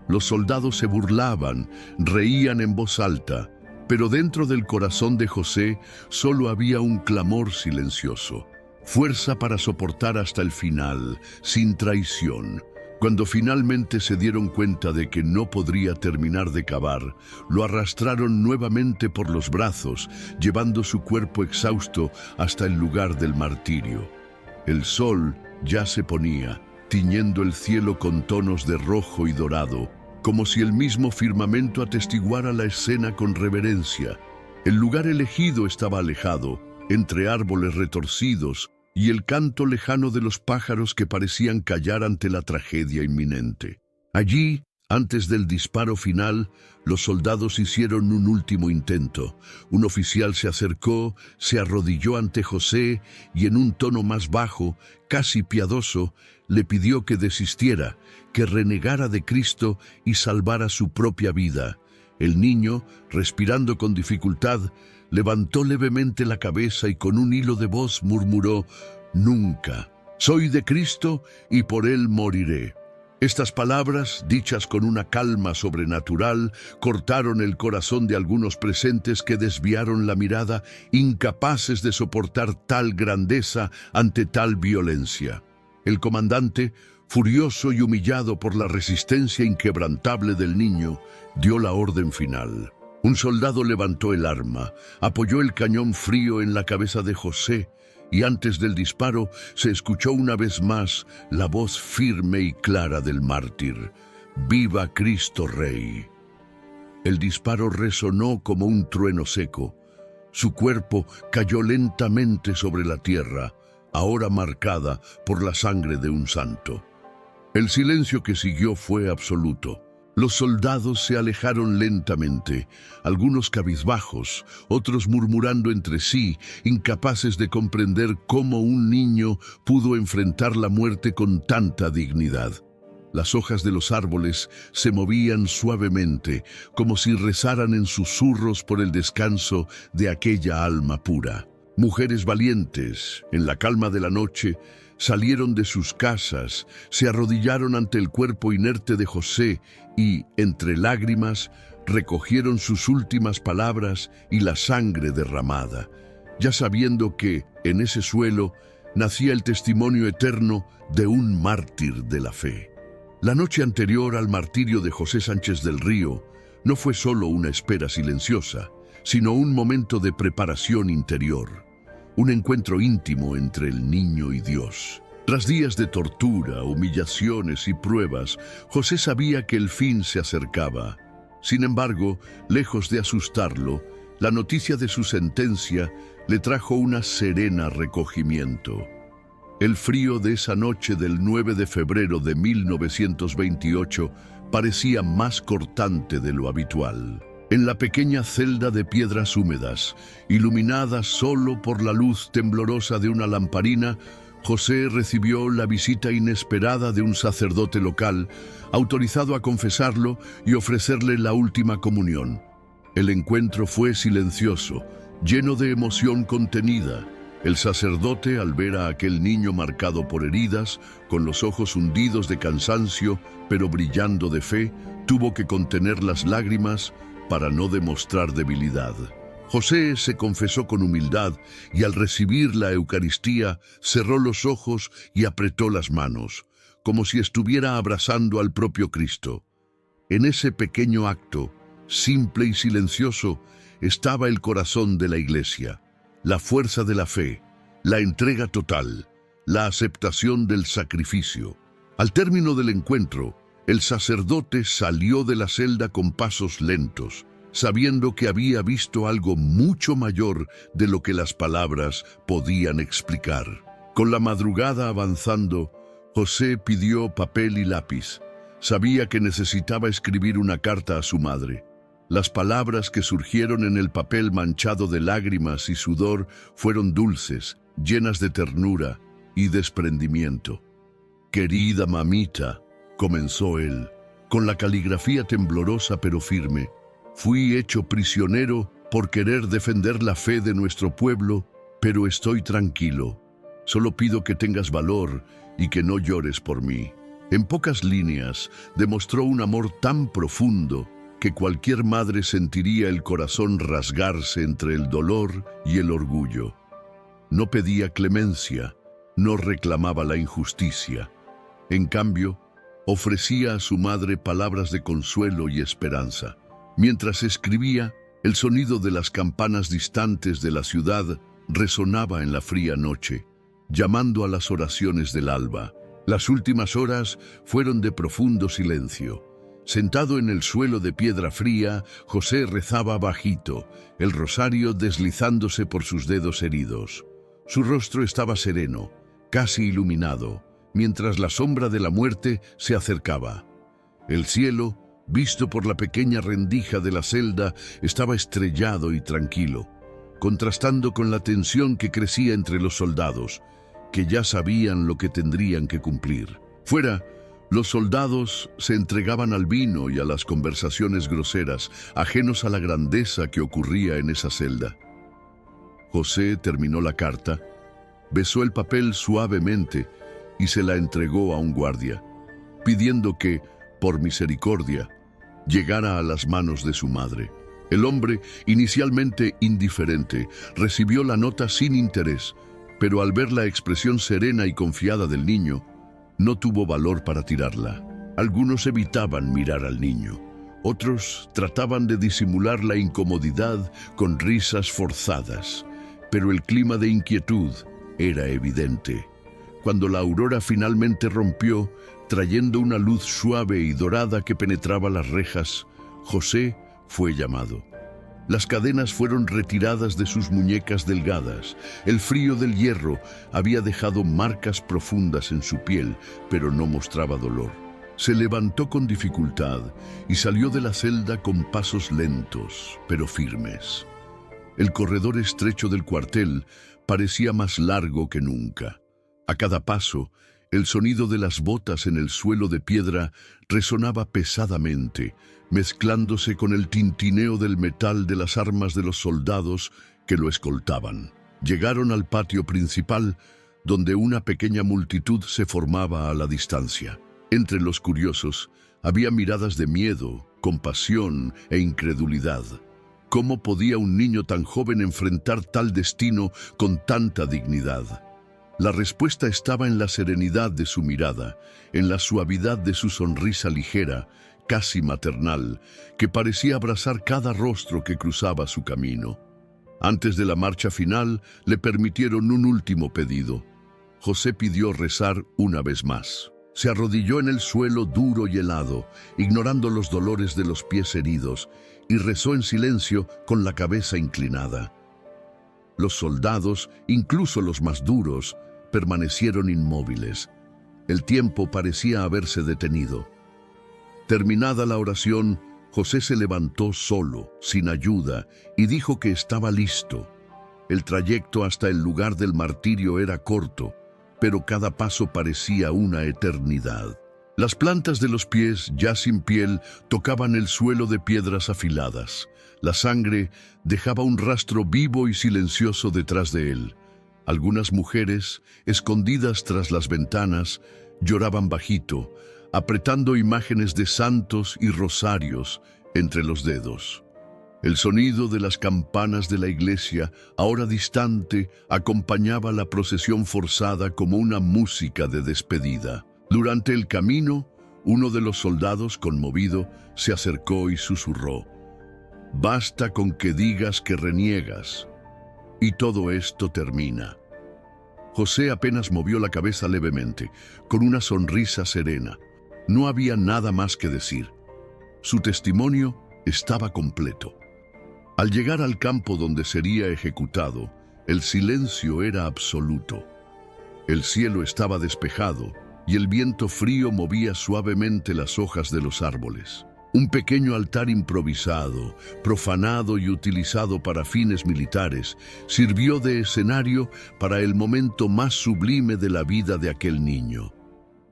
Los soldados se burlaban, reían en voz alta, pero dentro del corazón de José solo había un clamor silencioso, fuerza para soportar hasta el final, sin traición. Cuando finalmente se dieron cuenta de que no podría terminar de cavar, lo arrastraron nuevamente por los brazos, llevando su cuerpo exhausto hasta el lugar del martirio. El sol ya se ponía, tiñendo el cielo con tonos de rojo y dorado, como si el mismo firmamento atestiguara la escena con reverencia. El lugar elegido estaba alejado, entre árboles retorcidos, y el canto lejano de los pájaros que parecían callar ante la tragedia inminente. Allí, antes del disparo final, los soldados hicieron un último intento. Un oficial se acercó, se arrodilló ante José y en un tono más bajo, casi piadoso, le pidió que desistiera, que renegara de Cristo y salvara su propia vida. El niño, respirando con dificultad, levantó levemente la cabeza y con un hilo de voz murmuró: «Nunca. Soy de Cristo y por Él moriré». Estas palabras, dichas con una calma sobrenatural, cortaron el corazón de algunos presentes que desviaron la mirada, incapaces de soportar tal grandeza ante tal violencia. El comandante, furioso y humillado por la resistencia inquebrantable del niño, dio la orden final. Un soldado levantó el arma, apoyó el cañón frío en la cabeza de José, y antes del disparo se escuchó una vez más la voz firme y clara del mártir: «¡Viva Cristo Rey!». El disparo resonó como un trueno seco. Su cuerpo cayó lentamente sobre la tierra, ahora marcada por la sangre de un santo. El silencio que siguió fue absoluto. Los soldados se alejaron lentamente, algunos cabizbajos, otros murmurando entre sí, incapaces de comprender cómo un niño pudo enfrentar la muerte con tanta dignidad. Las hojas de los árboles se movían suavemente, como si rezaran en susurros por el descanso de aquella alma pura. Mujeres valientes, en la calma de la noche, salieron de sus casas, se arrodillaron ante el cuerpo inerte de José y, entre lágrimas, recogieron sus últimas palabras y la sangre derramada, ya sabiendo que, en ese suelo, nacía el testimonio eterno de un mártir de la fe. La noche anterior al martirio de José Sánchez del Río no fue solo una espera silenciosa, sino un momento de preparación interior, un encuentro íntimo entre el niño y Dios. Tras días de tortura, humillaciones y pruebas, José sabía que el fin se acercaba. Sin embargo, lejos de asustarlo, la noticia de su sentencia le trajo un sereno recogimiento. El frío de esa noche del 9 de febrero de 1928 parecía más cortante de lo habitual. En la pequeña celda de piedras húmedas, iluminada solo por la luz temblorosa de una lamparina, José recibió la visita inesperada de un sacerdote local, autorizado a confesarlo y ofrecerle la última comunión. El encuentro fue silencioso, lleno de emoción contenida. El sacerdote, al ver a aquel niño marcado por heridas, con los ojos hundidos de cansancio, pero brillando de fe, tuvo que contener las lágrimas para no demostrar debilidad. José se confesó con humildad y al recibir la Eucaristía cerró los ojos y apretó las manos, como si estuviera abrazando al propio Cristo. En ese pequeño acto, simple y silencioso, estaba el corazón de la Iglesia, la fuerza de la fe, la entrega total, la aceptación del sacrificio. Al término del encuentro, el sacerdote salió de la celda con pasos lentos, sabiendo que había visto algo mucho mayor de lo que las palabras podían explicar. Con la madrugada avanzando, José pidió papel y lápiz. Sabía que necesitaba escribir una carta a su madre. Las palabras que surgieron en el papel manchado de lágrimas y sudor fueron dulces, llenas de ternura y desprendimiento. «Querida mamita», comenzó él, con la caligrafía temblorosa pero firme, «fui hecho prisionero por querer defender la fe de nuestro pueblo, pero estoy tranquilo. Solo pido que tengas valor y que no llores por mí». En pocas líneas, demostró un amor tan profundo que cualquier madre sentiría el corazón rasgarse entre el dolor y el orgullo. No pedía clemencia, no reclamaba la injusticia. En cambio, ofrecía a su madre palabras de consuelo y esperanza. Mientras escribía, el sonido de las campanas distantes de la ciudad resonaba en la fría noche, llamando a las oraciones del alba. Las últimas horas fueron de profundo silencio. Sentado en el suelo de piedra fría, José rezaba bajito, el rosario deslizándose por sus dedos heridos. Su rostro estaba sereno, casi iluminado, mientras la sombra de la muerte se acercaba. El cielo, visto por la pequeña rendija de la celda, estaba estrellado y tranquilo, contrastando con la tensión que crecía entre los soldados, que ya sabían lo que tendrían que cumplir. Fuera, los soldados se entregaban al vino y a las conversaciones groseras, ajenos a la grandeza que ocurría en esa celda. José terminó la carta, besó el papel suavemente y se la entregó a un guardia, pidiendo que, por misericordia, llegara a las manos de su madre. El hombre, inicialmente indiferente, recibió la nota sin interés, pero al ver la expresión serena y confiada del niño, no tuvo valor para tirarla. Algunos evitaban mirar al niño, Otros trataban de disimular la incomodidad con risas forzadas, pero el clima de inquietud era evidente. Cuando la aurora finalmente rompió, trayendo una luz suave y dorada que penetraba las rejas, José fue llamado. Las cadenas fueron retiradas de sus muñecas delgadas. El frío del hierro había dejado marcas profundas en su piel, pero no mostraba dolor. Se levantó con dificultad y salió de la celda con pasos lentos, pero firmes. El corredor estrecho del cuartel parecía más largo que nunca. A cada paso, el sonido de las botas en el suelo de piedra resonaba pesadamente, mezclándose con el tintineo del metal de las armas de los soldados que lo escoltaban. Llegaron al patio principal, donde una pequeña multitud se formaba a la distancia. Entre los curiosos había miradas de miedo, compasión e incredulidad. ¿Cómo podía un niño tan joven enfrentar tal destino con tanta dignidad? La respuesta estaba en la serenidad de su mirada, en la suavidad de su sonrisa ligera, casi maternal, que parecía abrazar cada rostro que cruzaba su camino. Antes de la marcha final, le permitieron un último pedido. José pidió rezar una vez más. Se arrodilló en el suelo duro y helado, ignorando los dolores de los pies heridos, y rezó en silencio con la cabeza inclinada. Los soldados, incluso los más duros, permanecieron inmóviles. El tiempo parecía haberse detenido. Terminada la oración, José se levantó solo, sin ayuda, y dijo que estaba listo. El trayecto hasta el lugar del martirio era corto, pero cada paso parecía una eternidad. Las plantas de los pies, ya sin piel, tocaban el suelo de piedras afiladas. La sangre dejaba un rastro vivo y silencioso detrás de él. Algunas mujeres, escondidas tras las ventanas, lloraban bajito, apretando imágenes de santos y rosarios entre los dedos. El sonido de las campanas de la iglesia, ahora distante, acompañaba la procesión forzada como una música de despedida. Durante el camino, uno de los soldados, conmovido, se acercó y susurró: «Basta con que digas que reniegas, y todo esto termina». José apenas movió la cabeza levemente, con una sonrisa serena. No había nada más que decir. Su testimonio estaba completo. Al llegar al campo donde sería ejecutado, el silencio era absoluto. El cielo estaba despejado y el viento frío movía suavemente las hojas de los árboles. Un pequeño altar improvisado, profanado y utilizado para fines militares, sirvió de escenario para el momento más sublime de la vida de aquel niño.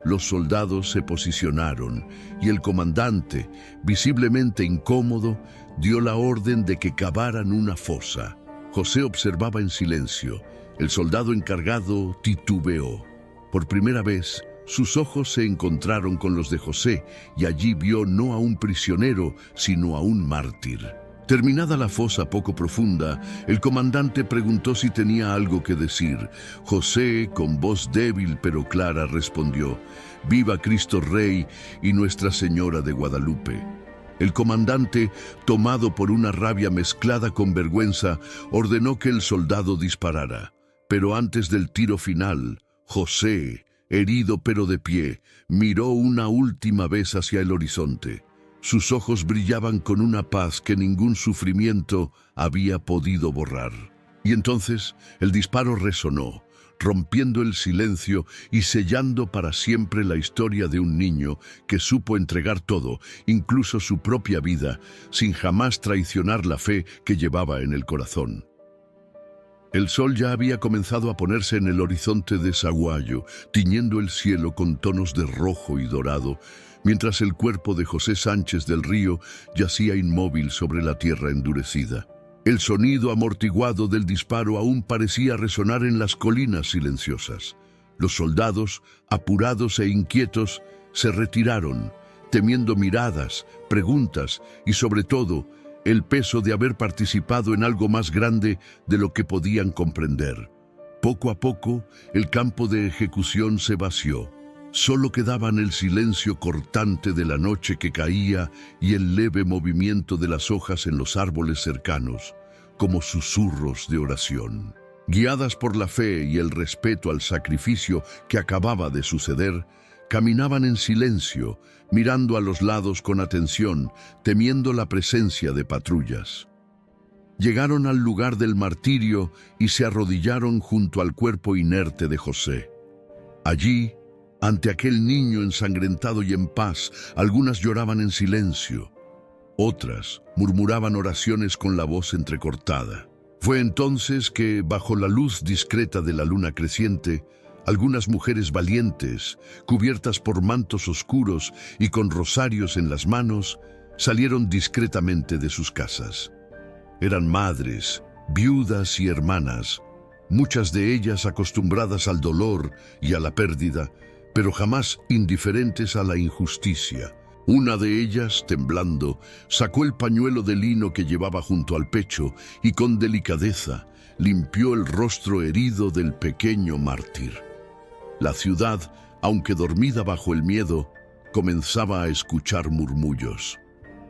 Los soldados se posicionaron y el comandante, visiblemente incómodo, dio la orden de que cavaran una fosa. José observaba en silencio. El soldado encargado titubeó. Por primera vez, sus ojos se encontraron con los de José y allí vio no a un prisionero, sino a un mártir. Terminada la fosa poco profunda, el comandante preguntó si tenía algo que decir. José, con voz débil pero clara, respondió: «Viva Cristo Rey y Nuestra Señora de Guadalupe». El comandante, tomado por una rabia mezclada con vergüenza, ordenó que el soldado disparara. Pero antes del tiro final, José, herido pero de pie, miró una última vez hacia el horizonte. Sus ojos brillaban con una paz que ningún sufrimiento había podido borrar. Y entonces el disparo resonó, rompiendo el silencio y sellando para siempre la historia de un niño que supo entregar todo, incluso su propia vida, sin jamás traicionar la fe que llevaba en el corazón. El sol ya había comenzado a ponerse en el horizonte de Saguayo, tiñendo el cielo con tonos de rojo y dorado, mientras el cuerpo de José Sánchez del Río yacía inmóvil sobre la tierra endurecida. El sonido amortiguado del disparo aún parecía resonar en las colinas silenciosas. Los soldados, apurados e inquietos, se retiraron, temiendo miradas, preguntas y, sobre todo, el peso de haber participado en algo más grande de lo que podían comprender. Poco a poco, el campo de ejecución se vació. Solo quedaban el silencio cortante de la noche que caía y el leve movimiento de las hojas en los árboles cercanos, como susurros de oración. Guiadas por la fe y el respeto al sacrificio que acababa de suceder, caminaban en silencio, mirando a los lados con atención, temiendo la presencia de patrullas. Llegaron al lugar del martirio y se arrodillaron junto al cuerpo inerte de José. Allí, ante aquel niño ensangrentado y en paz, algunas lloraban en silencio. Otras murmuraban oraciones con la voz entrecortada. Fue entonces que, bajo la luz discreta de la luna creciente, algunas mujeres valientes, cubiertas por mantos oscuros y con rosarios en las manos, salieron discretamente de sus casas. Eran madres, viudas y hermanas, muchas de ellas acostumbradas al dolor y a la pérdida, pero jamás indiferentes a la injusticia. Una de ellas, temblando, sacó el pañuelo de lino que llevaba junto al pecho y con delicadeza limpió el rostro herido del pequeño mártir. La ciudad, aunque dormida bajo el miedo, comenzaba a escuchar murmullos.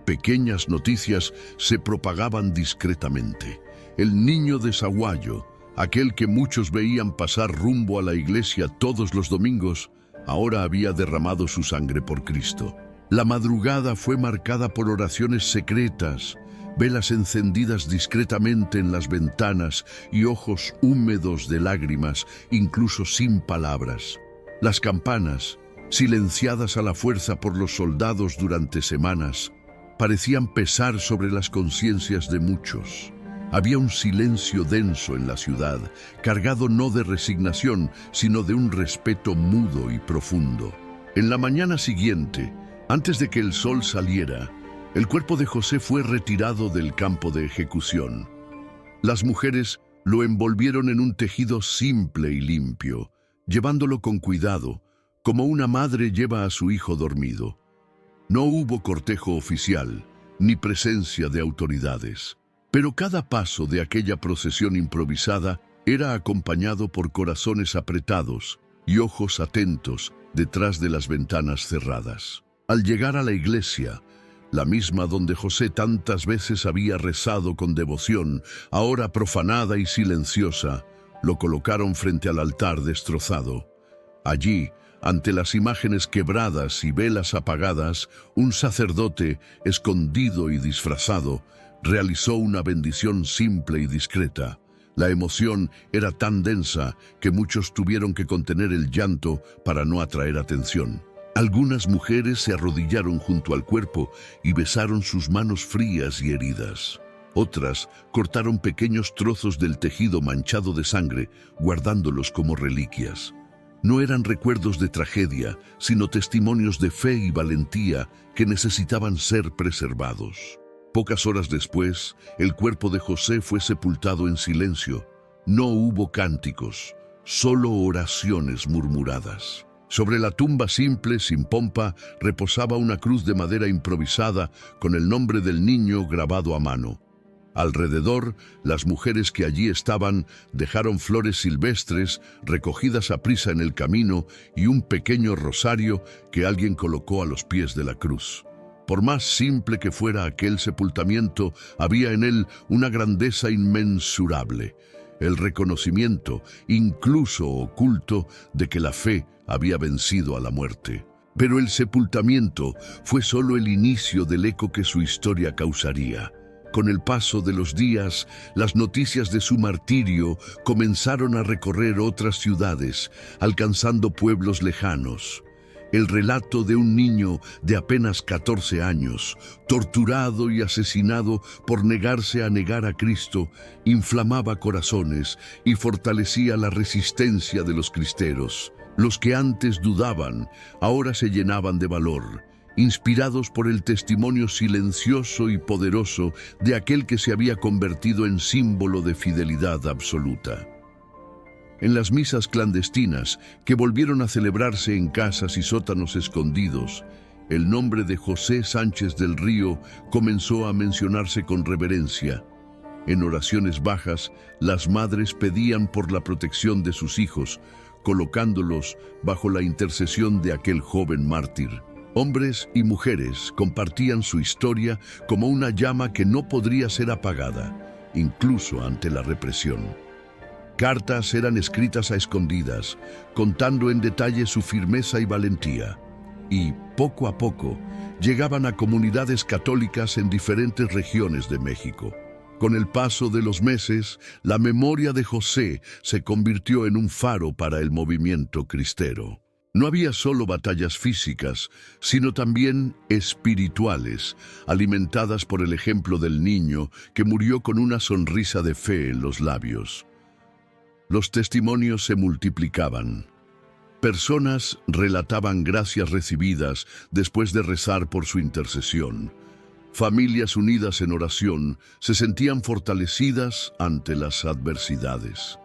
Pequeñas noticias se propagaban discretamente. El niño de Sahuayo, aquel que muchos veían pasar rumbo a la iglesia todos los domingos, ahora había derramado su sangre por Cristo. La madrugada fue marcada por oraciones secretas, velas encendidas discretamente en las ventanas y ojos húmedos de lágrimas, incluso sin palabras. Las campanas, silenciadas a la fuerza por los soldados durante semanas, parecían pesar sobre las conciencias de muchos. Había un silencio denso en la ciudad, cargado no de resignación, sino de un respeto mudo y profundo. En la mañana siguiente, antes de que el sol saliera, el cuerpo de José fue retirado del campo de ejecución. Las mujeres lo envolvieron en un tejido simple y limpio, llevándolo con cuidado, como una madre lleva a su hijo dormido. No hubo cortejo oficial, ni presencia de autoridades. Pero cada paso de aquella procesión improvisada era acompañado por corazones apretados y ojos atentos detrás de las ventanas cerradas. Al llegar a la iglesia, la misma donde José tantas veces había rezado con devoción, ahora profanada y silenciosa, lo colocaron frente al altar destrozado. Allí, ante las imágenes quebradas y velas apagadas, un sacerdote, escondido y disfrazado, realizó una bendición simple y discreta. La emoción era tan densa que muchos tuvieron que contener el llanto para no atraer atención. Algunas mujeres se arrodillaron junto al cuerpo y besaron sus manos frías y heridas. Otras cortaron pequeños trozos del tejido manchado de sangre, guardándolos como reliquias. No eran recuerdos de tragedia, sino testimonios de fe y valentía que necesitaban ser preservados. Pocas horas después, el cuerpo de José fue sepultado en silencio. No hubo cánticos, solo oraciones murmuradas. Sobre la tumba simple, sin pompa, reposaba una cruz de madera improvisada con el nombre del niño grabado a mano. Alrededor, las mujeres que allí estaban dejaron flores silvestres recogidas a prisa en el camino y un pequeño rosario que alguien colocó a los pies de la cruz. Por más simple que fuera aquel sepultamiento, había en él una grandeza inmensurable, el reconocimiento, incluso oculto, de que la fe había vencido a la muerte. Pero el sepultamiento fue solo el inicio del eco que su historia causaría. Con el paso de los días, las noticias de su martirio comenzaron a recorrer otras ciudades, alcanzando pueblos lejanos. El relato de un niño de apenas 14 años, torturado y asesinado por negarse a negar a Cristo, inflamaba corazones y fortalecía la resistencia de los cristeros. Los que antes dudaban, ahora se llenaban de valor, inspirados por el testimonio silencioso y poderoso de aquel que se había convertido en símbolo de fidelidad absoluta. En las misas clandestinas, que volvieron a celebrarse en casas y sótanos escondidos, el nombre de José Sánchez del Río comenzó a mencionarse con reverencia. En oraciones bajas, las madres pedían por la protección de sus hijos, colocándolos bajo la intercesión de aquel joven mártir. Hombres y mujeres compartían su historia como una llama que no podría ser apagada, incluso ante la represión. Cartas eran escritas a escondidas, contando en detalle su firmeza y valentía, y poco a poco llegaban a comunidades católicas en diferentes regiones de México. Con el paso de los meses, la memoria de José se convirtió en un faro para el movimiento cristero. No había solo batallas físicas, sino también espirituales, alimentadas por el ejemplo del niño que murió con una sonrisa de fe en los labios. Los testimonios se multiplicaban. Personas relataban gracias recibidas después de rezar por su intercesión. Familias unidas en oración se sentían fortalecidas ante las adversidades.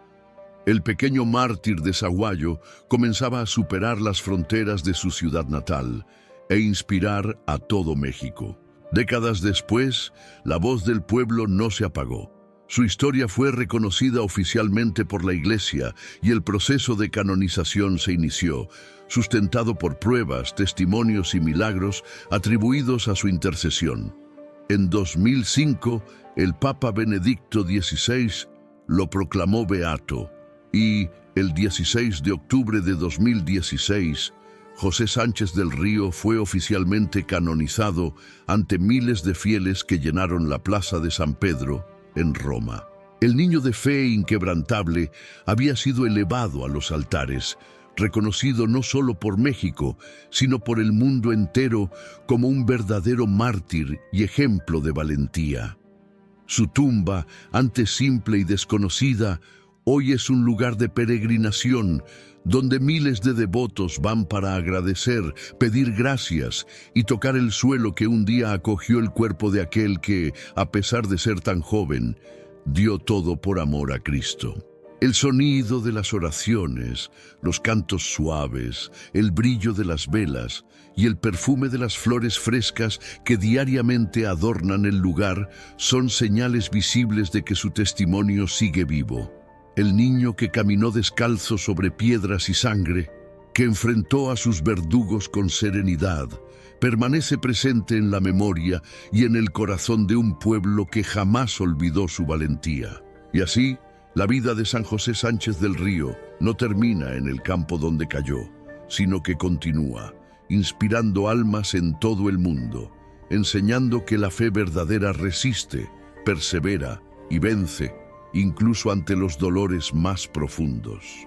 El pequeño mártir de Zaguayo comenzaba a superar las fronteras de su ciudad natal e inspirar a todo México. Décadas después, la voz del pueblo no se apagó. Su historia fue reconocida oficialmente por la Iglesia y el proceso de canonización se inició, sustentado por pruebas, testimonios y milagros atribuidos a su intercesión. En 2005, el Papa Benedicto XVI lo proclamó beato y, el 16 de octubre de 2016, José Sánchez del Río fue oficialmente canonizado ante miles de fieles que llenaron la Plaza de San Pedro en Roma. El niño de fe inquebrantable había sido elevado a los altares, reconocido no solo por México, sino por el mundo entero como un verdadero mártir y ejemplo de valentía. Su tumba, antes simple y desconocida, hoy es un lugar de peregrinación, donde miles de devotos van para agradecer, pedir gracias y tocar el suelo que un día acogió el cuerpo de aquel que, a pesar de ser tan joven, dio todo por amor a Cristo. El sonido de las oraciones, los cantos suaves, el brillo de las velas y el perfume de las flores frescas que diariamente adornan el lugar son señales visibles de que su testimonio sigue vivo. El niño que caminó descalzo sobre piedras y sangre, que enfrentó a sus verdugos con serenidad, permanece presente en la memoria y en el corazón de un pueblo que jamás olvidó su valentía. Y así, la vida de San José Sánchez del Río no termina en el campo donde cayó, sino que continúa, inspirando almas en todo el mundo, enseñando que la fe verdadera resiste, persevera y vence, incluso ante los dolores más profundos.